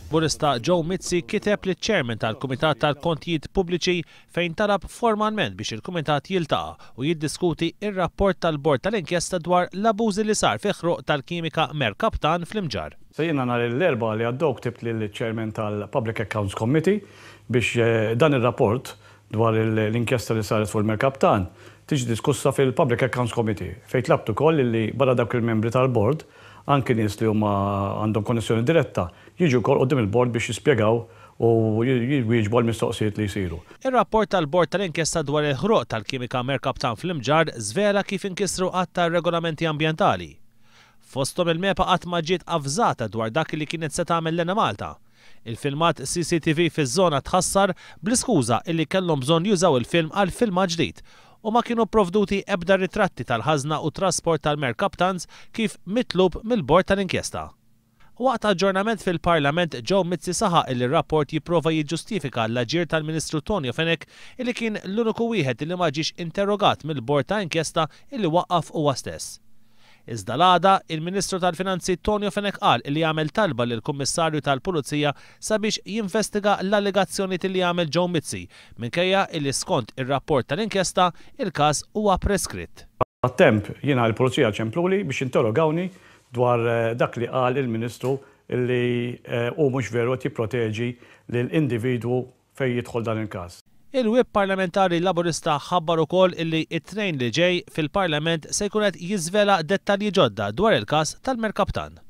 Laburista Joe Mizzi kiteb li ċ-Chairman tal-Kumitat tal-Kontijiet Pubbliċi fejn talab formalment biex il-Kumitat jiltaqa' u jiddiskuti ir-rapport tal-Bord tal-inkjesta dwar l-abużi li sar fi ħruq tal-kimika Mercaptan fl-Imġar. Jiena nhar l-erba' li għaddew ktibt lill-Chairman tal-Public Accounts Committee biex dan ir-rapport dwar l-inkjesta li saret fuq il-Mercaptan tiġi diskussa fil-Public Accounts Committee fejn tlabtu ukoll li barra dawk il-membri tal-Bord anki nies li huma għandhom konnessjoni diretta jiġu wkoll qudiem il-Bord biex jispjegaw u jwieġbu l-mistoqsijiet li jsiru. Ir-rapport tal-Bord tal-inkjesta dwar il-ħruq tal-kimika Mercaptan fl-Imġar żvela kif inkissru qatt tar-regolamenti ambjentali. Fosthom il-mepa qatt ma ġiet avżata dwar dak li kienet se tagħmel Lena Malta. Il-filmat CCTV fiż-żona tħassar bl-iskuża illi kellhom bżonn jużaw il-film għal filma ġdid u ma kienu provduti ebda ritratti tal-ħażna u trasport tal-Mercaptans kif mitlub mill-Bord tal-inkjesta. Waqt aġġornament fil-Parlament Joe Mizzi saħaq li r-rapport jipprova jiġġustifika l-aġir tal-Ministru Tonio Fenech illi kien l-uniku wieħed li ma ġiex interrogat mill-Bord tal-inkjesta illi waqqaf huwa stess. Iżda l-għada, il-Ministru tal-Finanzi Tonio Fenech qal li jagħmel talba lill-Kummissarju tal-Pulizija sabiex jinvestiga l-allegazzjoni li jagħmel Joe Mizzi minkejja li skont ir-rapport tal-inkjesta il-każ huwa preskritt. Għat-temp jiena l-Pulizija ċempluli biex interrogawni dwar dak li qal il-Ministru li hu mhux veru qed jipproteġi lill-individwu fejn jidħol dan il-każ. Il-Whip Parlamentari Laburista ħabbar ukoll illi it-tnejn li ġej fil-Parlament se jkun qed jiżvela dettalji ġodda dwar il-każ tal-Mercaptan.